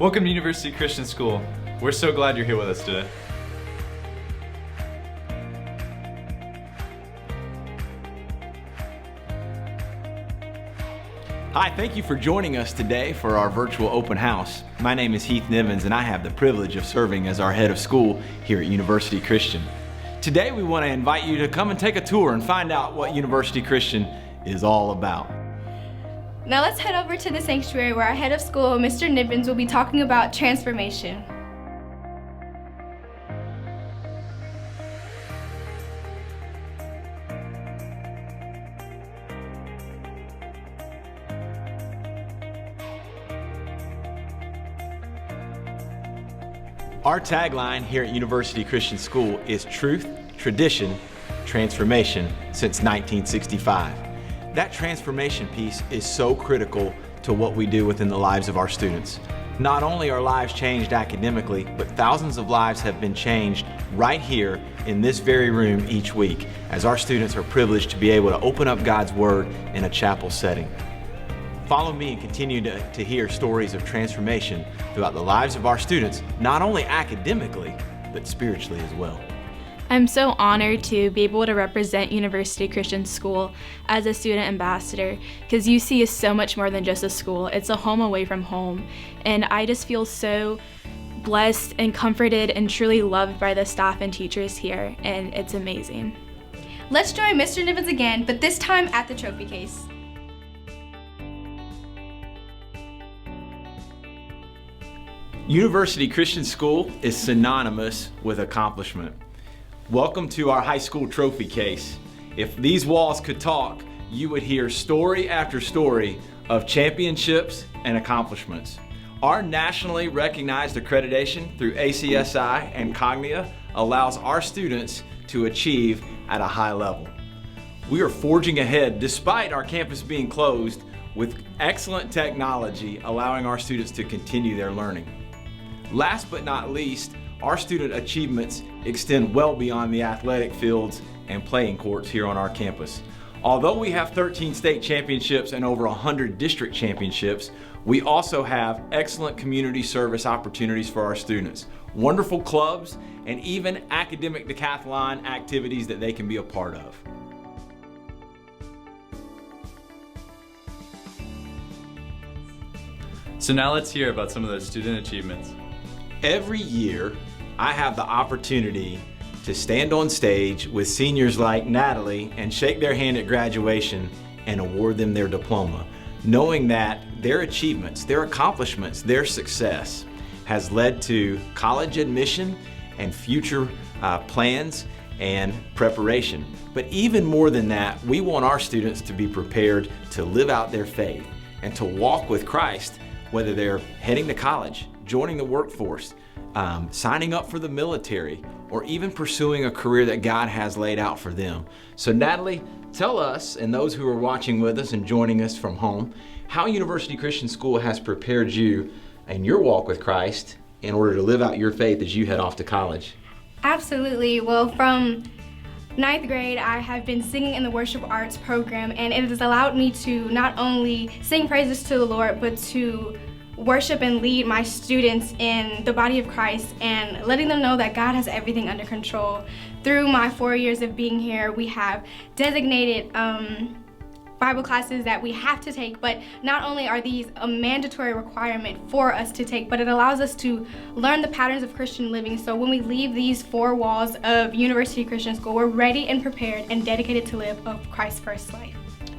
Welcome to University Christian School. We're so glad you're here with us today. Hi, thank you for joining us today for our virtual open house. My name is Heath Nivens and I have the privilege of serving as our head of school here at University Christian. Today we want to invite you to come and take a tour and find out what University Christian is all about. Now let's head over to the sanctuary where our head of school, Mr. Nivens, will be talking about transformation. Our tagline here at University Christian School is Truth, Tradition, Transformation since 1965. That transformation piece is so critical to what we do within the lives of our students. Not only are lives changed academically, but thousands of lives have been changed right here in this very room each week as our students are privileged to be able to open up God's Word in a chapel setting. Follow me and continue to hear stories of transformation throughout the lives of our students, not only academically, but spiritually as well. I'm so honored to be able to represent University Christian School as a student ambassador because UC is so much more than just a school. It's a home away from home. And I just feel so blessed and comforted and truly loved by the staff and teachers here, and it's amazing. Let's join Mr. Nivens again, but this time at the trophy case. University Christian School is synonymous with accomplishment. Welcome to our high school trophy case. If these walls could talk, you would hear story after story of championships and accomplishments. Our nationally recognized accreditation through ACSI and Cognia allows our students to achieve at a high level. We are forging ahead despite our campus being closed with excellent technology allowing our students to continue their learning. Last but not least, our student achievements extend well beyond the athletic fields and playing courts here on our campus. Although we have 13 state championships and over 100 district championships, we also have excellent community service opportunities for our students, wonderful clubs, and even academic decathlon activities that they can be a part of. So now let's hear about some of those student achievements. Every year, I have the opportunity to stand on stage with seniors like Natalie and shake their hand at graduation and award them their diploma, knowing that their achievements, their accomplishments, their success has led to college admission and future plans and preparation. But even more than that, we want our students to be prepared to live out their faith and to walk with Christ, whether they're heading to college, joining the workforce, signing up for the military, or even pursuing a career that God has laid out for them. So Natalie, tell us and those who are watching with us and joining us from home, how University Christian School has prepared you in your walk with Christ in order to live out your faith as you head off to college. Absolutely. Well, from 9th grade, I have been singing in the worship arts program, and it has allowed me to not only sing praises to the Lord, but to worship and lead my students in the body of Christ and letting them know that God has everything under control. Through my 4 years of being here, we have designated Bible classes that we have to take, but not only are these a mandatory requirement for us to take, but it allows us to learn the patterns of Christian living. So when we leave these four walls of University Christian School, we're ready and prepared and dedicated to live a Christ-first life.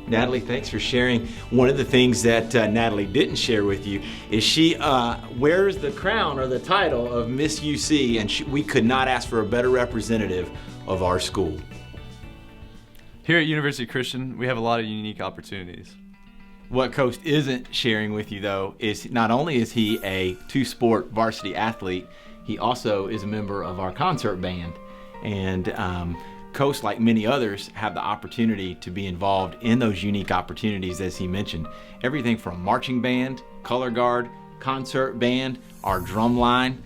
Natalie, thanks for sharing. One of the things that Natalie didn't share with you is she wears the crown or the title of Miss UC, and we could not ask for a better representative of our school. Here at University Christian, we have a lot of unique opportunities. What Coast isn't sharing with you, though, is not only is he a two-sport varsity athlete, he also is a member of our concert band. And Coast, like many others, have the opportunity to be involved in those unique opportunities, as he mentioned. Everything from marching band, color guard, concert band, our drum line,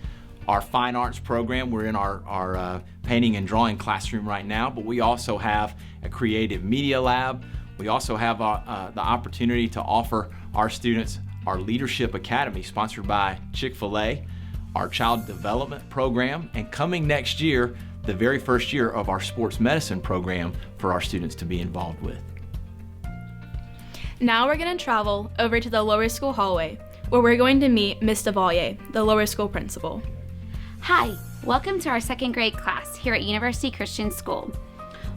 our fine arts program. We're in our painting and drawing classroom right now, but we also have a creative media lab. We also have the opportunity to offer our students our Leadership Academy sponsored by Chick-fil-A, our Child Development Program, and coming next year, the very first year of our Sports Medicine program for our students to be involved with. Now we're going to travel over to the lower school hallway, where we're going to meet Ms. DeValier, the lower school principal. Hi, welcome to our second grade class here at University Christian School.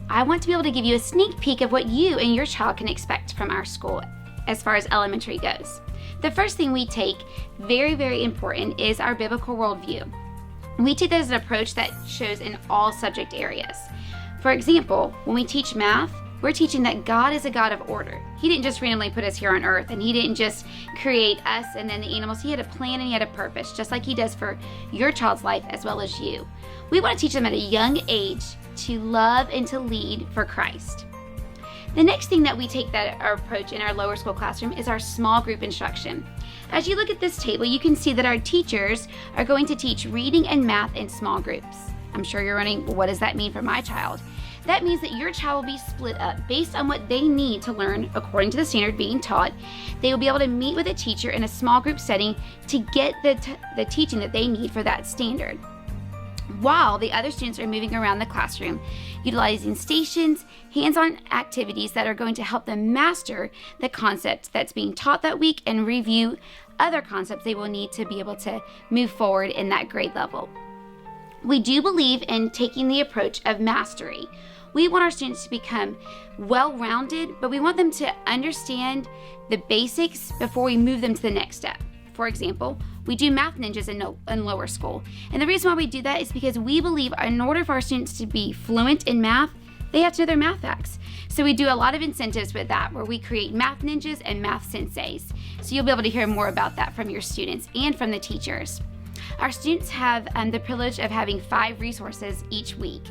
I want to be able to give you a sneak peek of what you and your child can expect from our school as far as elementary goes. The first thing we take, very, very important, is our biblical worldview. We take that as an approach that shows in all subject areas. For example, when we teach math, we're teaching that God is a God of order. He didn't just randomly put us here on earth, and He didn't just create us and then the animals. He had a plan and He had a purpose, just like He does for your child's life as well as you. We want to teach them at a young age to love and to lead for Christ. The next thing that we take that our approach in our lower school classroom is our small group instruction. As you look at this table, you can see that our teachers are going to teach reading and math in small groups. I'm sure you're wondering, what does that mean for my child? That means that your child will be split up based on what they need to learn according to the standard being taught. They will be able to meet with a teacher in a small group setting to get the teaching that they need for that standard, while the other students are moving around the classroom, utilizing stations, hands-on activities that are going to help them master the concept that's being taught that week and review other concepts they will need to be able to move forward in that grade level. We do believe in taking the approach of mastery. We want our students to become well-rounded, but we want them to understand the basics before we move them to the next step. For example, we do math ninjas in lower school. And the reason why we do that is because we believe in order for our students to be fluent in math, they have to know their math facts. So we do a lot of incentives with that, where we create math ninjas and math senseis. So you'll be able to hear more about that from your students and from the teachers. Our students have the privilege of having 5 resources each week.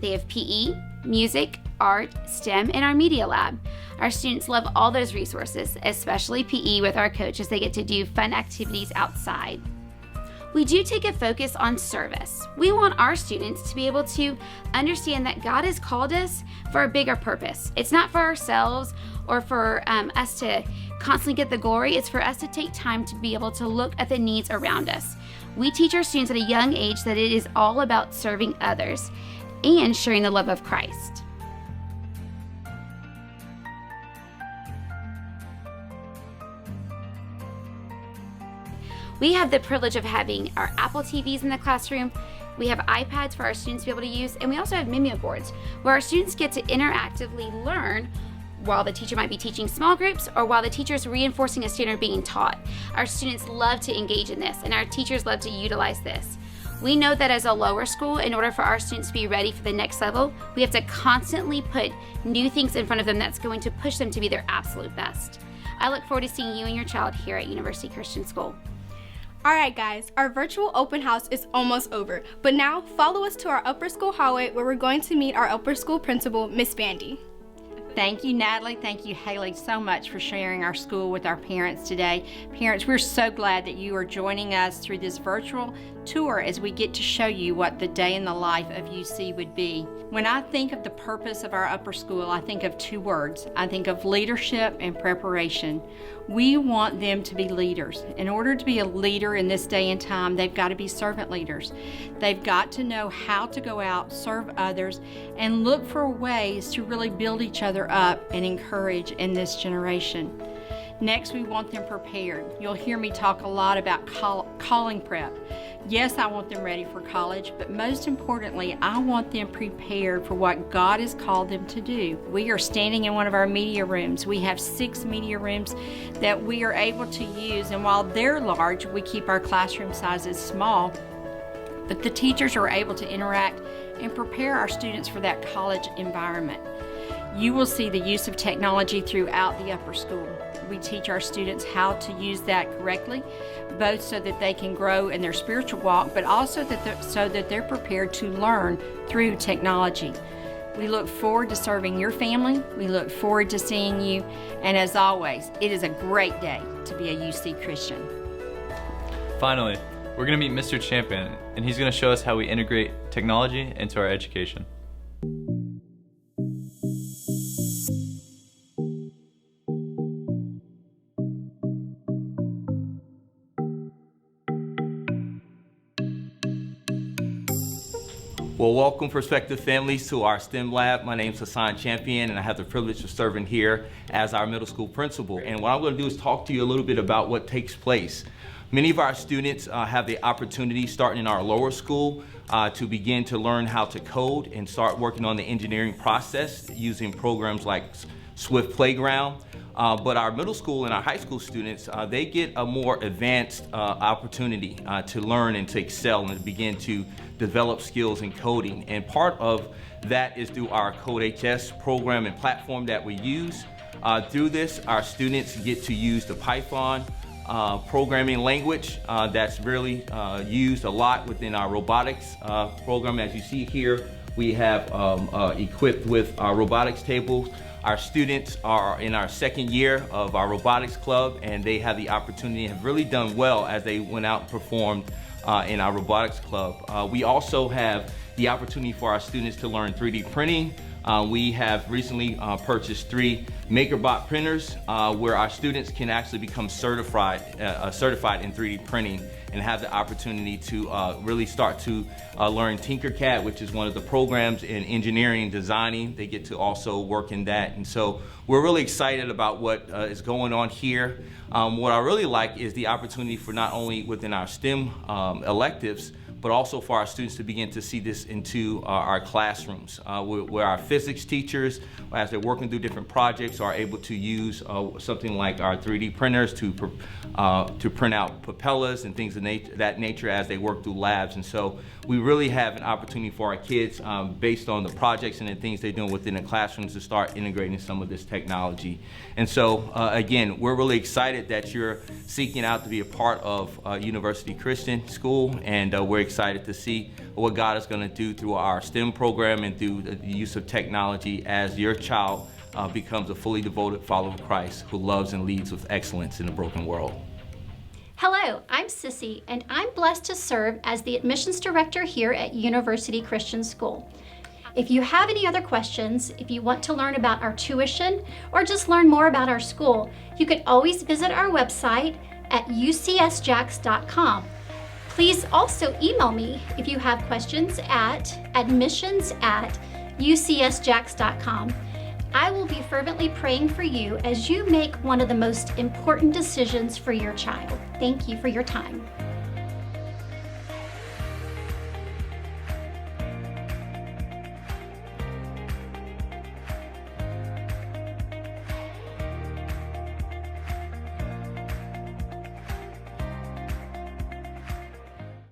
They have PE, music, art, STEM, and our media lab. Our students love all those resources, especially PE with our coach, as they get to do fun activities outside. We do take a focus on service. We want our students to be able to understand that God has called us for a bigger purpose. It's not for ourselves or for us to constantly get the glory. It's for us to take time to be able to look at the needs around us. We teach our students at a young age that it is all about serving others and sharing the love of Christ. We have the privilege of having our Apple TVs in the classroom. We have iPads for our students to be able to use, and we also have Mimeo boards where our students get to interactively learn while the teacher might be teaching small groups or while the teacher is reinforcing a standard being taught. Our students love to engage in this, and our teachers love to utilize this. We know that as a lower school, in order for our students to be ready for the next level, we have to constantly put new things in front of them that's going to push them to be their absolute best. I look forward to seeing you and your child here at University Christian School. Alright guys, our virtual open house is almost over, but now follow us to our upper school hallway where we're going to meet our upper school principal, Miss Bandy. Thank you, Natalie. Thank you, Haley, so much for sharing our school with our parents today. Parents, we're so glad that you are joining us through this virtual tour as we get to show you what the day in the life of UC would be. When I think of the purpose of our upper school, I think of 2 words. I think of leadership and preparation. We want them to be leaders. In order to be a leader in this day and time, they've got to be servant leaders. They've got to know how to go out, serve others, and look for ways to really build each other up and encourage in this generation. Next, we want them prepared. You'll hear me talk a lot about calling prep. Yes, I want them ready for college, but most importantly, I want them prepared for what God has called them to do. We are standing in one of our media rooms. We have 6 media rooms that we are able to use, and while they're large, we keep our classroom sizes small, but the teachers are able to interact and prepare our students for that college environment. You will see the use of technology throughout the upper school. We teach our students how to use that correctly, both so that they can grow in their spiritual walk, but also so that they're prepared to learn through technology. We look forward to serving your family. We look forward to seeing you. And as always, it is a great day to be a UC Christian. Finally, we're going to meet Mr. Champion, and he's going to show us how we integrate technology into our education. Well, welcome prospective families to our STEM lab. My name's Hassan Champion, and I have the privilege of serving here as our middle school principal. And what I'm going to do is talk to you a little bit about what takes place. Many of our students have the opportunity, starting in our lower school, to begin to learn how to code and start working on the engineering process using programs like Swift Playground. But our middle school and our high school students, they get a more advanced opportunity to learn and to excel and to begin to develop skills in coding. And part of that is through our CodeHS program and platform that we use. Through this, our students get to use the Python programming language that's really used a lot within our robotics program. As you see here, we have equipped with our robotics tables. Our students are in our second year of our robotics club, and they have the opportunity and have really done well as they went out and performed in our robotics club. We also have the opportunity for our students to learn 3D printing. We have recently purchased 3 MakerBot printers where our students can actually become certified in 3D printing and have the opportunity to really start to learn Tinkercad, which is one of the programs in engineering and designing. They get to also work in that. And so we're really excited about what is going on here. What I really like is the opportunity for not only within our STEM electives, but also for our students to begin to see this into our classrooms, where our physics teachers, as they're working through different projects, are able to use something like our 3D printers to print out propellers and things of that nature as they work through labs. And so we really have an opportunity for our kids, based on the projects and the things they're doing within the classrooms, to start integrating some of this technology. And so again, we're really excited that you're seeking out to be a part of University Christian School, and we're excited to see what God is going to do through our STEM program and through the use of technology as your child becomes a fully devoted follower of Christ who loves and leads with excellence in a broken world. Hello, I'm Sissy, and I'm blessed to serve as the admissions director here at University Christian School. If you have any other questions, if you want to learn about our tuition, or just learn more about our school, you can always visit our website at ucsjax.com. Please also email me if you have questions at admissions@ucsjax.com. I will be fervently praying for you as you make one of the most important decisions for your child. Thank you for your time.